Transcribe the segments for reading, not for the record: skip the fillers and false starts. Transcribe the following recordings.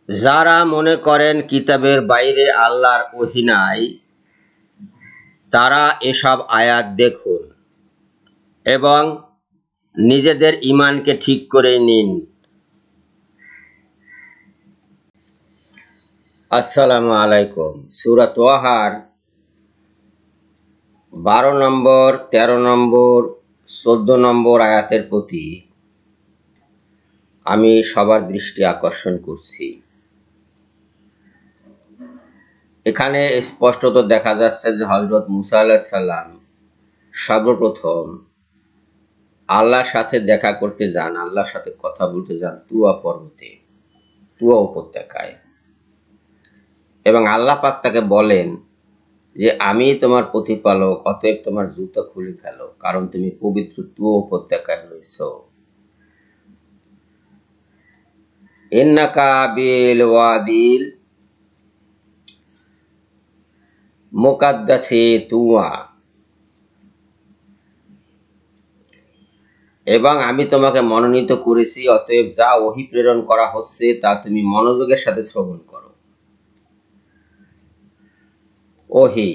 যারা মনে করেন কিতাবের বাইরে আল্লাহর ওহী নাই, তারা এসব আয়াত দেখুন এবং নিজেদের ঈমানকে ঠিক করে নিন। আসসালামু আলাইকুম। সূরা তাহার 12 নম্বর, 13 নম্বর, 14 নম্বর আয়াতের প্রতি আমি সবার দৃষ্টি আকর্ষণ করছি। এখানে স্পষ্টত দেখা যাচ্ছে যে হযরত মুসা আলাইহিস সালাম সর্বপ্রথম আল্লাহর সাথে দেখা করতে যান, আল্লাহর সাথে কথা বলতে যান তুয়া পর্বতে, তুয়া উপত্যকায়, এবং আল্লাহ পাক তাকে বলেন যে আমি তোমার প্রতিপালক, অতএব তোমার জুতা খুলে ফেলো, কারণ তুমি পবিত্র তুয়া উপত্যকায় রয়েছ। ইন্নাকা বিল ওয়াদিল মুকাদ্দাসি তুয়া, এবং আমি তোমাকে মনোনীত করেছি, অতএব যা ওহী প্রেরণ করা হচ্ছে তা তুমি মনোযোগের সাথে শ্রবণ করো। ওহী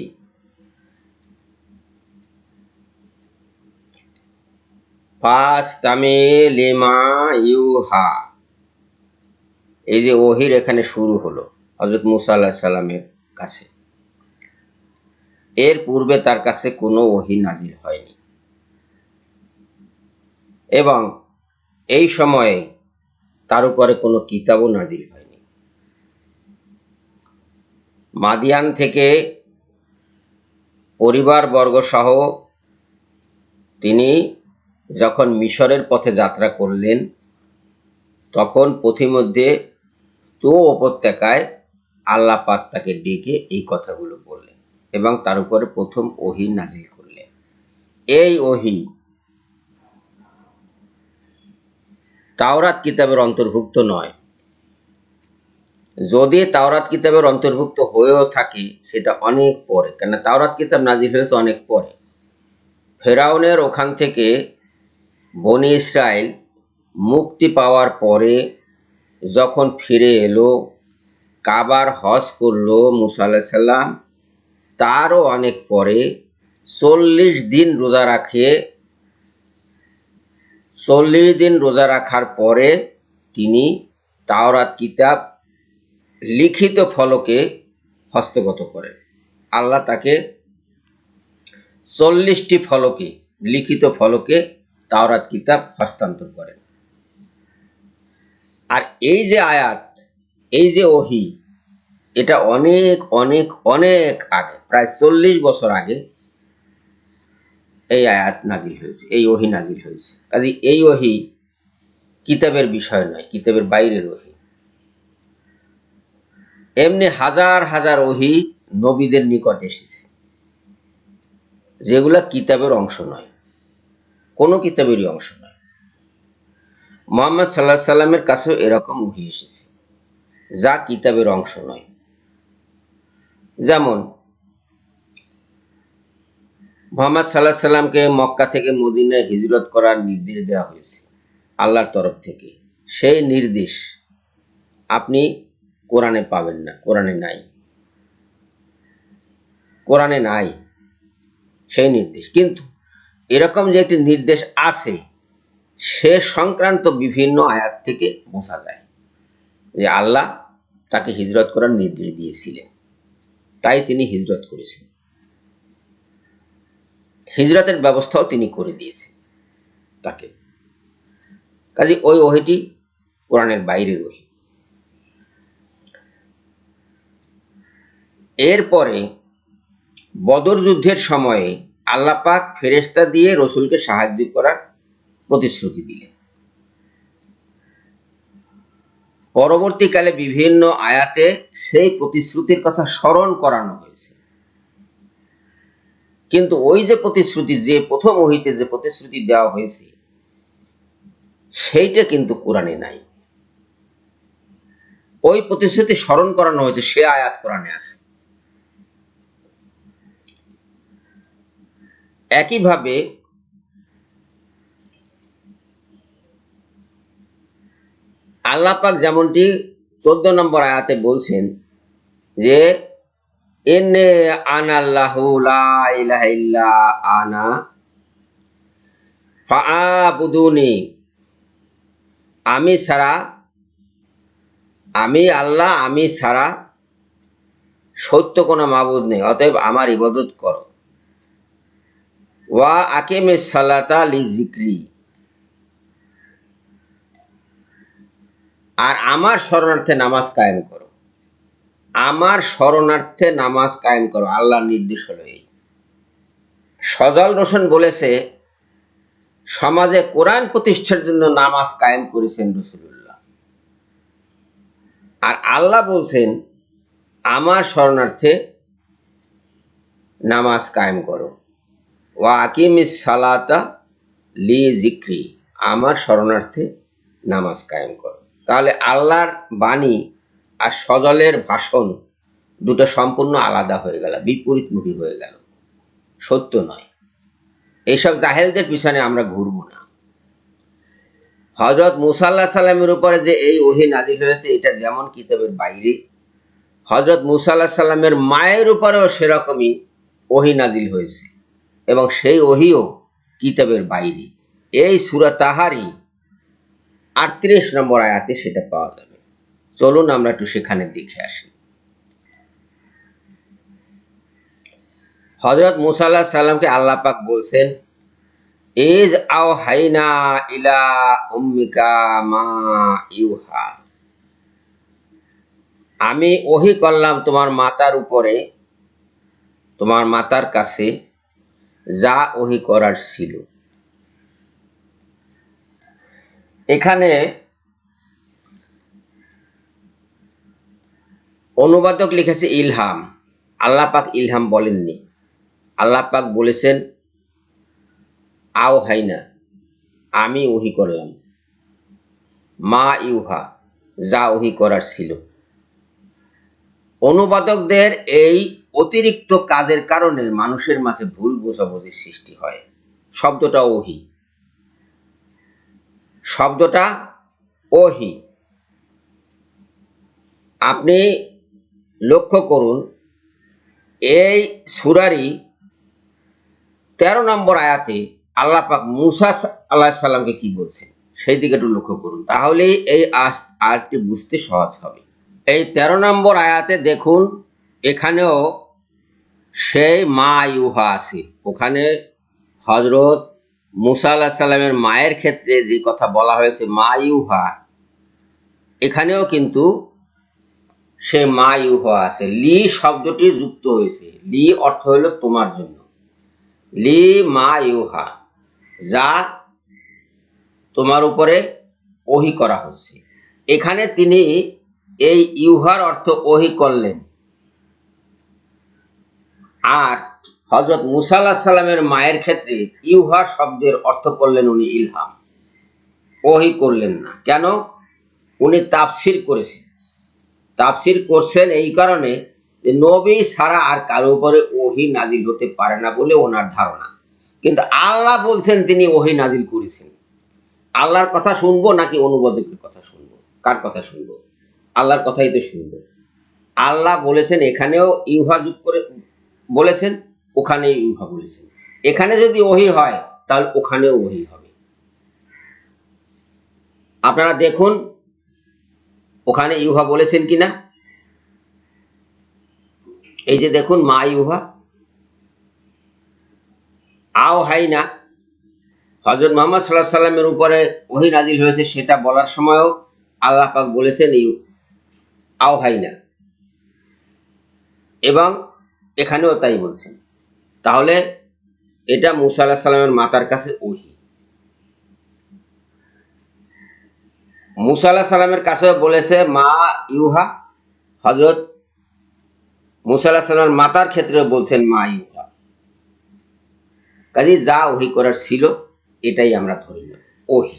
ফাসতামি লিমা ইউহা, এই যে ওহীর এখানে শুরু হলো হযরত মুসা আলাইহিস সালামের কাছে। এর পূর্বে তার কাছে কোনো ওহী নাজিল হয়নি, এবং এই সময়ে তার উপরে কোনো কিতাবও নাজিল হয়নি। মাদিয়ান থেকে পরিবারবর্গ সহ তিনি যখন মিশরের পথে যাত্রা করলেন, তখন পথিমধ্যে তুয়া উপত্যকায় আল্লাহ পাক তাকে ডেকে এই কথাগুলো বললেন এবং তার উপরে প্রথম ওহী নাজিল করলেন। এই ওহী তাওরাত কিতাবের অন্তর্ভুক্ত নয়। যদি তাওরাত কিতাবের অন্তর্ভুক্ত হয়েও থাকে সেটা অনেক পরে, কেন তাওরাত কিতাব নাজিল হয়েছে অনেক পরে। ফেরাউনের ওখান থেকে বনি ইসরাইল মুক্তি পাওয়ার পরে যখন ফিরে এলো, কাবার হজ করলো মুসা আলাইহিস সালাম, তারও অনেক পরে 40 দিন রোজা রাখে, 40 দিন রোজা রাখার পরে তিনি তাওরাত কিতাব লিখিত ফলকে হস্তগত করেন। আল্লাহ তাকে 40টি ফলকে, লিখিত ফলকে তাওরাত কিতাব হস্তান্তর করেন। আর এই যে আয়াত, এই যে ওহী, এটা অনেক অনেক অনেক আগে, প্রায় 40 বছর আগে এই আয়াত নাজিল হয়েছে, এই ওহী নাজিল হয়েছে। কাজে এই ওহী কিতাবের বিষয় নয়, কিতাবের বাইরের ওহী। এমনি হাজার হাজার ওহী নবীদের নিকট এসেছে, যেগুলা কিতাবের অংশ নয়, কোনো কিতাবেরই অংশ নয়। মুহাম্মদ সাল্লাল্লাহু আলাইহি সাল্লামের কাছেও এরকম ওহী এসেছে যা কিতাবের অংশ নয়। যেমন মুহাম্মদ সাল্লাল্লাহু আলাইহি সাল্লামকে মক্কা থেকে মদিনায় হিজরত করার নির্দেশ দেওয়া হয়েছে আল্লাহর তরফ থেকে। সেই নির্দেশ আপনি কোরআনে পাবেন না, কোরআনে নাই, কোরআনে নাই সেই নির্দেশ। কিন্তু এরকম যে একটি নির্দেশ আছে সে সংক্রান্ত বিভিন্ন আয়াত থেকে বোঝা যায় যে আল্লাহ তাকে হিজরত করার নির্দেশ দিয়েছিলেন, তাই তিনি হিজরত করেছেন, হিজরতের ব্যবস্থাও তিনি করে দিয়েছেন তাকে। কাজে ওই ওহীটি কোরআনের বাইরের ওহী। এরপরে বদর যুদ্ধের সময়ে আল্লাহ পাক ফেরেশতা দিয়ে রসুলকে সাহায্য করার প্রতিশ্রুতি দিলেন। পরবর্তীকালে বিভিন্ন আয়াতে সেই প্রতিশ্রুতির কথা স্মরণ করানো হয়েছে, কিন্তু ওই যে প্রতিশ্রুতি, যে প্রথম ওহীতে যে প্রতিশ্রুতি দেওয়া হয়েছে সেইটা কিন্তু কোরআনে নাই। ওই প্রতিশ্রুতি স্মরণ করানো হয়েছে, সে আয়াত কোরআনে আছে। একইভাবে আল্লাহ পাক যেমনটি 14 নম্বর আয়াতে বলছেন যে ইন্নী আনাল্লাহু লা ইলাহা ইল্লা আনা ফাআবুদুনি, আমি আল্লাহ, আমি ছাড়া সত্য কোনো মাবুদ নেই, অতএব আমার ইবাদত করো। ওয়া আকিমিস সালাতা লিযিকরি, আর আমার শরণার্থে নামাজ কায়েম করো। আমার শরণার্থে নামাজ কায়েম করো, আল্লাহর নির্দেশ হলো এই। সজল রোশন বলেছে সমাজে কোরআন প্রতিষ্ঠার জন্য নামাজ কায়েম করেছেন রাসূলুল্লাহ, আর আল্লাহ বলছেন আমার শরণার্থে নামাজ কায়েম করো। ওয়া আকিমিস সালাতা লিযিকরি, আমার শরণার্থে নামাজ কায়েম করো। তাহলে আল্লাহর বাণী আর সজলের ভাষণ দুটো সম্পূর্ণ আলাদা হয়ে গেল, বিপরীতমুখী হয়ে গেল, সত্য নয়। এইসব জাহেলদের পিছনে আমরা ঘুরব না। হযরত মুসা আলাইহিস সালামের উপরে যে এই ওহী নাজিল হয়েছে এটা যেমন কিতাবের বাইরে, হযরত মুসা আলাইহিস সালামের মায়ের উপরেও সেরকমই ওহী নাজিল হয়েছে, এবং সেই ওহীও কিতাবের বাইরে। এই সূরা তাহারি 38 নম্বর আয়াতে সেটা পাওয়া যাবে। চলুন আমরা একটু সেখানে দেখে আসি। হযরত মুসা আলাইহিস সালামকে আল্লাহ পাক বলছেন ইজ আওহাইনা ইলা উম্মিকা মা ইউহা, আমি ওহী করলাম তোমার মাতার উপরে, তোমার মাতার কাছে যা ওহী করার ছিল। এখানে অনুবাদক লিখেছে ইলহাম, আল্লাহ পাক ইলহাম বলেননি। আল্লাহ পাক বলেছেন আওহাইনা, আমি ওহী করলাম, মা ইউহা, যা ওহী করার ছিল। অনুবাদকদের এই অতিরিক্ত কাজের কারণে মানুষের মাঝে ভুল বোঝাবুঝির সৃষ্টি হয়। শব্দটা ওহী, শব্দটা ওহী। আপনি লক্ষ্য করুন এই সূরারই 13 নম্বর আয়াতে আল্লাহ পাক মুসা আলাইহিস সালামকে কি বলছেন সেই দিকে একটু লক্ষ্য করুন, তাহলেই এই আয়াতটি বুঝতে সহজ হবে। এই 13 নম্বর আয়াতে দেখুন, এখানেও সেই মা ইউহা আছে। ওখানে হযরত মুসা আলাইহিস সালামের মায়ের ক্ষেত্রে যে কথা বলা হয়েছে মা ইউহা, এখানেও কিন্তু সে মা ইউহা আছে। লি শব্দটি যুক্ত হয়েছে, লি অর্থ হলো তোমার জন্য, লি মা ইউহা, যা তোমার উপরে ওহী করা হচ্ছে। এখানে তিনি এই ইউহার অর্থ ওহী করলেন, আর হযরত মুসা আলাইহিস সালামের মায়ের ক্ষেত্রে ইউহা শব্দের অর্থ করলেন উনি ইলহাম, ওহী করলেন না। কেন? উনি তাফসীর করেছেন, তাফসীর করছেন এই কারণে যে নবী ছাড়া আর কারো উপরে ওহী নাজিল হতে পারে না বলে ওনার ধারণা। কিন্তু আল্লাহ বলছেন তিনি ওহী নাজিল করেছেন। আল্লাহর কথা শুনবো নাকি অনুবাদকের কথা শুনবো? কার কথা শুনবো? আল্লাহর কথাই তো শুনবো। আল্লাহ বলেছেন এখানেও ইউহা যোগ করে বলেছেন, ওখানে ইউহা বলেছেন। এখানে যদি ওহী হয় তাহলে ওখানেও ওহী হবে। আপনারা দেখুন ওখানে ইউহা বলেছেন কিনা। এই যে দেখুন মা ইউহা, আওহাইনা, হযরত মুহাম্মদ সাল্লাল্লাহু আলাইহি সাল্লামের উপরে ওহী নাজিল হয়েছে সেটা বলার সময়ও আল্লাহ পাক বলেছেন আওহাইনা, এবং এখানেও তাই বলছেন। তাহলে এটা মুসা আলাইহিস সালামের মাতার কাছে ওহী। মুসা আলাইহিস সালামের কাছেও বলেছে মা ইউহা, হযরত মুসা আলাইহিস সালামের মাতার ক্ষেত্রেও বলছেন মা ইউহা। কাজে যা ওহী করার ছিল এটাই আমরা ধরে নেব ওহী,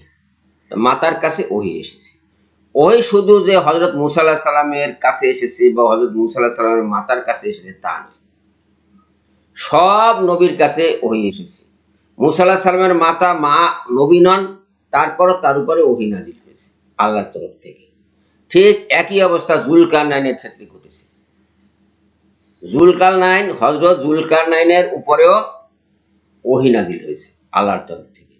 মাতার কাছে ওহী এসেছে। ওহী শুধু যে হযরত মুসা আলাইহিস সালামের কাছে এসেছে বা হযরত মুসা আলাইহিস সালামের মাতার কাছে এসেছে তা নয়, সব নবীর কাছে ওহী এসেছে। মুসা আলাইহিস সালামের মাতা মা নবী নন, তারপরও তার উপরে ওহী নাজিল হয়েছে আল্লাহর তরফ থেকে। ঠিক একই অবস্থা জুলকারনাইনের ক্ষেত্রে ঘটেছে। হযরত জুলকারনাইনের উপরেও ওহী নাজিল হয়েছে আল্লাহর তরফ থেকে।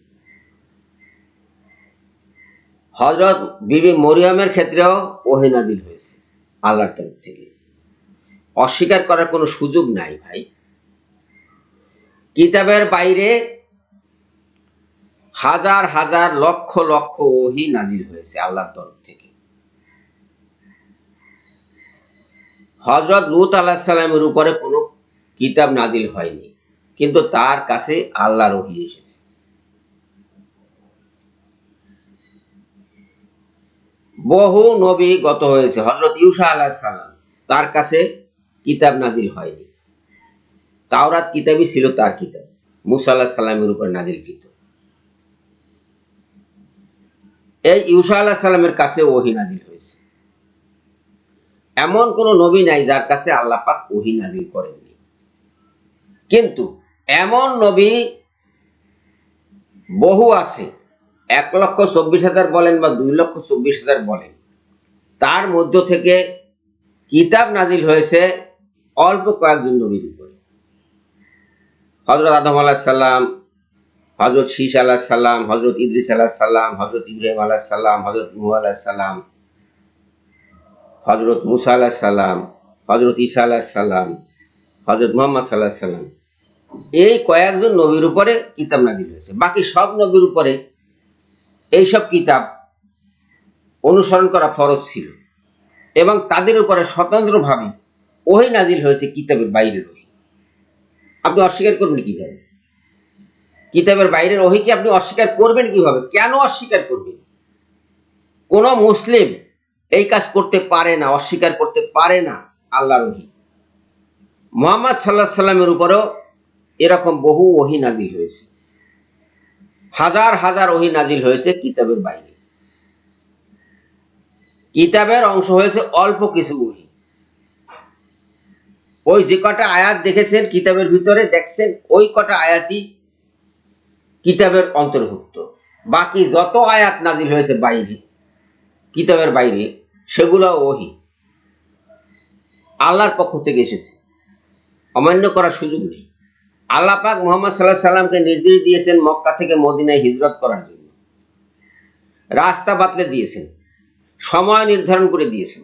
হযরত বিবি মরিয়মের ক্ষেত্রেও ওহী নাজিল হয়েছে আল্লাহর তরফ থেকে। অস্বীকার করার কোনো সুযোগ নাই ভাই। কিতাবের বাইরে হাজার হাজার লক্ষ লক্ষ ওহী নাজিল হয়েছে আল্লাহর তরফ থেকে। হযরত লূত আলাইহিস সালামের উপরে কোনো কিতাব নাজিল হয়নি, কিন্তু তার কাছে আল্লাহর ওহী এসেছে। বহু নবী গত হয়েছে। হযরত ইউসা আলাইহিস সালাম, তার কাছে কিতাব নাজিল হয়নি। তাওরাত কিতাবই ছিল তার কিতাব, মুসা আলাইহিস সালামের উপর নাজিলকৃত। এই ইউসা আলাইহিস সালামের কাছে ওহী নাজিল হয়েছে। এমন কোন নবী নাই যার কাছে আল্লাহ পাক ওহী নাজিল করেননি। কিন্তু এমন নবী বহু আছে, 1,24,000 বলেন বা 2,24,000 বলেন, তার মধ্য থেকে কিতাব নাজিল হয়েছে অল্প কয়েকজন নবীর উপরে। হযরত আদম আলাইহিস সালাম, হযরত শীস আলাইহিস সালাম, হযরত ইদ্রিস আলাইহিস সালাম, হযরত ইব্রাহিম আলাইহিস সালাম, হযরত নূহ আলাইহিস সালাম, হযরত মুসা আলাইহিস সালাম, হযরত ঈসা আলাইহিস সালাম, হযরত মুহাম্মদ সাল্লাল্লাহু আলাইহি সাল্লাম, এই কয়েকজন নবীর উপরে কিতাব নাজিল হয়েছে। বাকি সব নবীর উপরে এইসব কিতাব অনুসরণ করা ফরজ ছিল এবং তাদের উপরে স্বতন্ত্রভাবে ওহী নাজিল হয়েছে কিতাবের বাইরের ওহী। আপনি অস্বীকার করবেন কিভাবে? কিতাবের বাইরের ওহীকে আপনি অস্বীকার করবেন কিভাবে? কেন অস্বীকার করবেন? কোন মুসলিম এই কাজ করতে পারে না, অস্বীকার করতে পারে না আল্লাহর ওহী। মুহাম্মদ সাল্লাল্লাহু আলাইহি সাল্লামের উপরেও এরকম বহু ওহী নাজিল হয়েছে। হাজার হাজার ওহী নাজিল হয়েছে কিতাবের বাইরে। কিতাবের অংশ হয়েছে অল্প কিছু ওহী। ওই যে কটা আয়াত দেখেছেন কিতাবের ভিতরে, দেখছেন ওই কটা আয়াতই কিতাবের অন্তর্ভুক্ত। বাকি যত আয়াত নাজিল হয়েছে বাইরে, কিতাবের বাইরে, সেগুলো ওহী আল্লাহর পক্ষ থেকে এসেছে, অমান্য করার সুযোগ নেই। আল্লাহ পাক মুহাম্মদ সাল্লাল্লাহু আলাইহি সাল্লামকে নির্দেশ দিয়েছেন মক্কা থেকে মদিনায় হিজরত করার জন্য। রাস্তা বাতলে দিয়েছেন, সময় নির্ধারণ করে দিয়েছেন,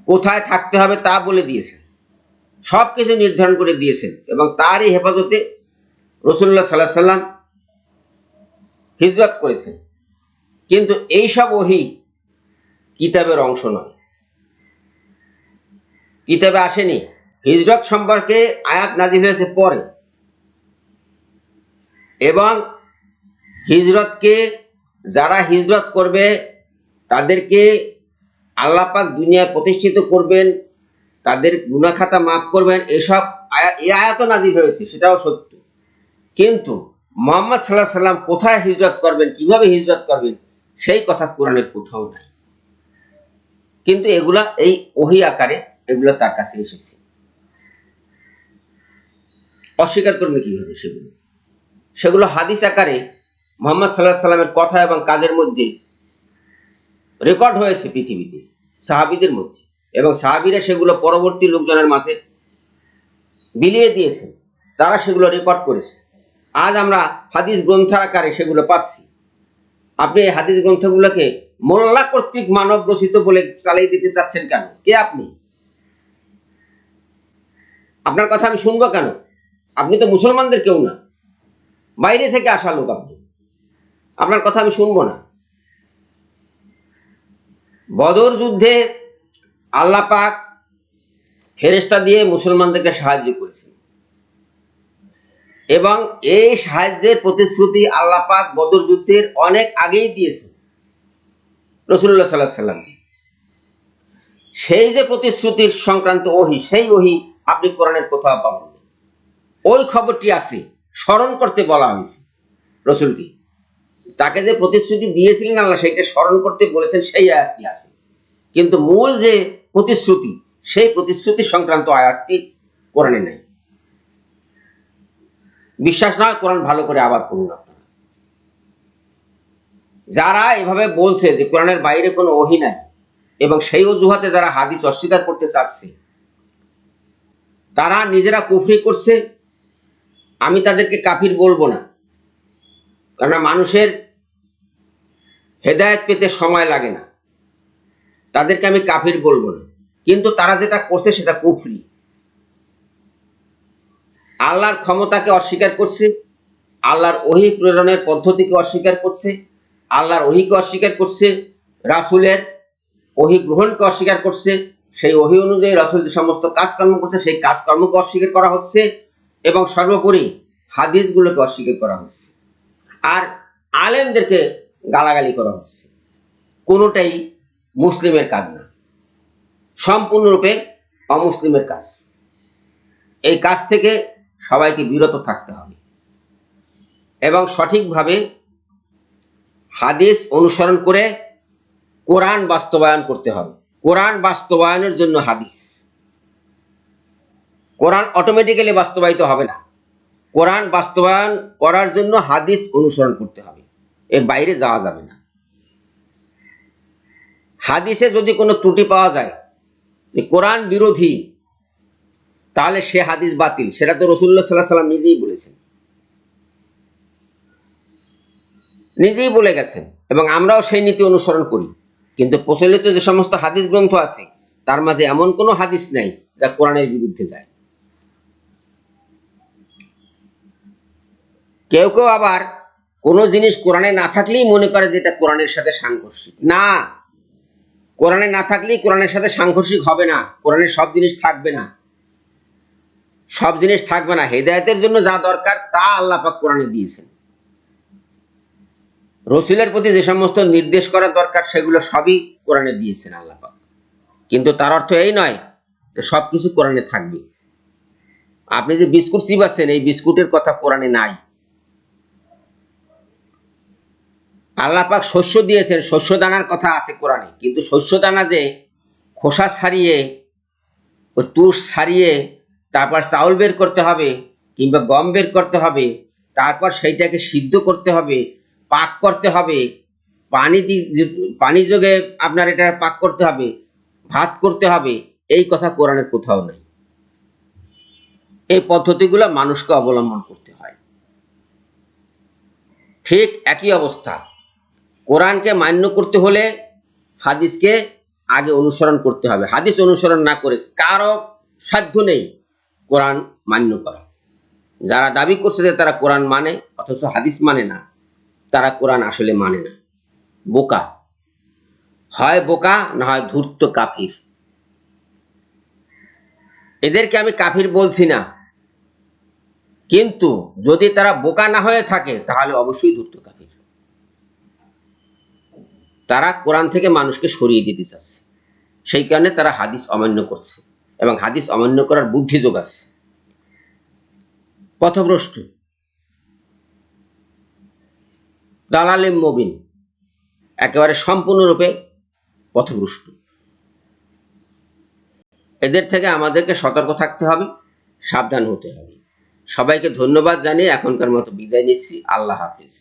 কোথায় থাকতে হবে তা বলে দিয়েছেন, সবকিছু নির্ধারণ করে দিয়েছেন এবং তারই হেফাজতে রাসূলুল্লাহ সাল্লাল্লাহু আলাইহি সাল্লাম হিজরত করেছেন। কিন্তু এইসব ওহী কিতাবের অংশ নয়, কিতাবে আসেনি। হিজরত সম্পর্কে আয়াত নাজিল হয়েছে পরে এবং হিজরতকে যারা হিজরত করবে তাদেরকে আল্লাহ পাক দুনিয়ায় প্রতিষ্ঠিত করবেন, তাদের গুনাহ খাতা মাফ করবেন, এসব এই আয়াতও নাজিল হয়েছে, সেটাও সত্য। কিন্তু মুহাম্মদ সাল্লাল্লাহু আলাইহি সাল্লাম কোথায় হিজরত করবেন, কিভাবে হিজরত করবেন, সেই কথা কোরআনের কোথাও নাই। কিন্তু এগুলা এই ওহী আকারে এগুলো তার কাছে এসেছে। অস্বীকার করবে কিভাবে? সেগুলো হাদিস আকারে মুহাম্মদ সাল্লাল্লাহু আলাইহি সাল্লামের কথা এবং কাজের মধ্যে রেকর্ড হয়েছে পৃথিবীতে, সাহাবীদের মধ্যে, এবং সাহাবীরা সেগুলো পরবর্তী লোকজনের মাঝে বিলিয়ে দিয়েছেন, তারা সেগুলো রেকর্ড করেছে। আজ আমরা হাদিস গ্রন্থ আকারে সেগুলো পাচ্ছি। আপনি এই হাদিস গ্রন্থগুলোকে মোল্লা কর্তৃক মানব রচিত বলে চালিয়ে দিতে চাচ্ছেন কেন? কে আপনি? আপনার কথা আমি শুনবো কেন? আপনি তো মুসলমানদের কেউ না, বাইরে থেকে আসা লোক। আপনার কথা আমি শুনবো না। বদর যুদ্ধে আল্লাহ পাক ফেরেশতা দিয়ে মুসলমানদেরকে সাহায্য করেছেন এবং এই সাহায্যের প্রতিশ্রুতি আল্লাহ পাক বদর যুদ্ধের অনেক আগেই দিয়েছেন রাসূলুল্লাহ সাল্লাল্লাহু আলাইহি সাল্লামকে। সেই যে প্রতিশ্রুতির সংক্রান্ত ওহী, সেই ওহী আপনি কোরআনের কোথাও পাবেন না। ওই খবরটি আছে, স্মরণ করতে বলা হয়েছে রাসূলকে। তাকে যে প্রতিশ্রুতি দিয়েছিলেন আল্লাহ, সেটা স্মরণ করতে বলেছেন, সেই আয়াতটি আছে। কিন্তু মূল যে প্রতিশ্রুতি, সেই প্রতিশ্রুতি সংক্রান্ত আয়াতটি কোরআনে নেই। বিশ্বাস না কোরআন ভালো করে আবার পড়ুন আপনারা। যারা এভাবে বলছে যে কোরআনের বাইরে কোনো ওহী নাই, এবং সেই অজুহাতে যারা হাদিস অস্বীকার করতে চাচ্ছে তারা নিজেরা কুফরি করছে। আমি তাদেরকে কাফির বলবো না, কারণ মানুষের হেদায়েত পেতে সময় লাগে না, তাদেরকে আমি কাফির বলবো না। কিন্তু তারা যেটা করছে সেটা কুফরি। আল্লাহর ক্ষমতাকে অস্বীকার করছে, আল্লাহর ওহী প্রেরণের পদ্ধতিকে অস্বীকার করছে, আল্লাহর ওহীকে অস্বীকার করছে, রাসূলের ওহী গ্রহণকে অস্বীকার করছে, সেই ওহী অনুযায়ী রাসূল যে সমস্ত কাজকর্ম করছে সেই কাজকর্মকে অস্বীকার করা হচ্ছে, এবং সর্বোপরি হাদিসগুলোকে অস্বীকার করা হচ্ছে, আর আলেমদেরকে গালাগালি করা হচ্ছে। কোনোটাই মুসলিমের কাজ না, সম্পূর্ণরূপে অমুসলিমের কাজ। এই কাজ থেকে সবাইকে বিরত থাকতে হবে এবং সঠিকভাবে হাদিস অনুসরণ করে কোরআন বাস্তবায়ন করতে হবে। কোরআন বাস্তবায়নের জন্য হাদিস, কোরআন অটোমেটিক্যালি বাস্তবায়িত হবে না। কোরআন বাস্তবায়ন করার জন্য হাদিস অনুসরণ করতে হবে, এর বাইরে যাওয়া যাবে না। হাদিসে যদি কোনো ত্রুটি পাওয়া যায় যে কোরআন বিরোধী, তাহলে সে হাদিস বাতিল। সেটা তো রাসূলুল্লাহ সাল্লাল্লাহু আলাইহি ওয়াসাল্লাম নিজেই বলেছেন, নিজেই বলে গেছেন, এবং আমরাও সেই নীতি অনুসরণ করি। কিন্তু প্রচলিত যে সমস্ত হাদিস গ্রন্থ আছে তার মাঝে এমন কোনো হাদিস নাই যা কোরআনের বিরুদ্ধে যায়। কেউ কেউ আবার কোনো জিনিস কোরআনে না থাকলেই মনে করে যে এটা কোরআনের সাথে সাংঘর্ষিক। না, কোরআনে না থাকলেই কোরআনের সাথে সাংঘর্ষিক হবে না। কোরআনে সব জিনিস থাকবে না, সব জিনিস থাকবে না। হেদায়েতের জন্য যা দরকার তা আল্লাহ পাক কোরআনে দিয়েছেন। রাসূলের প্রতি যে সমস্ত নির্দেশ করা দরকার সেগুলো সবই কোরআনে দিয়েছেন আল্লাহ পাক। কিন্তু তার অর্থ এই নয় যে সবকিছু কোরআনে থাকবে। আপনি যে বিস্কুট চিবাচ্ছেন, এই বিস্কুটের কথা কোরআনে নাই। আল্লাহ পাক শস্য দিয়েছেন, শস্য দানার কথা আছে কোরআনে, কিন্তু শস্য দানা যে খোসা ছাড়িয়ে, ওই তুষ ছাড়িয়ে তারপর চাউল বের করতে হবে কিংবা গম বের করতে হবে, তারপর সেইটাকে সিদ্ধ করতে হবে, পাক করতে হবে, পানি যোগে আপনার এটা পাক করতে হবে, ভাত করতে হবে, এই কথা কোরআনের কোথাও নাই। এই পদ্ধতিগুলো মানুষকে অবলম্বন করতে হয়। ঠিক একই অবস্থা, কোরআনকে মান্য করতে হলে হাদিসকে আগে অনুসরণ করতে হবে। হাদিস অনুসরণ না করে কারো সাধ্য নেই কোরআন মান্য করা। যারা দাবি করছে যে তারা কোরআন মানে অথচ হাদিস মানে না, তারা কোরআন আসলে মানে না। বোকা, হয় বোকা না হয় ধূর্ত কাফির। এদেরকে আমি কাফির বলছি না, কিন্তু যদি তারা বোকা না হয়ে থাকে তাহলে অবশ্যই ধূর্ত কাফির। তারা কোরআন থেকে মানুষকে সরিয়ে দিতে চাচ্ছে, সেই কারণে তারা হাদিস অমান্য করছে এবং হাদিস অমান্য করার বুদ্ধি যোগাচ্ছে। পথভ্রষ্ট, দালালে মুবিন, একেবারে সম্পূর্ণরূপে পথভ্রষ্ট। এদের থেকে আমাদেরকে সতর্ক থাকতে হবে, সাবধান হতে হবে। সবাইকে ধন্যবাদ জানিয়ে এখনকার মতো বিদায় নিচ্ছি। আল্লাহ হাফিজ।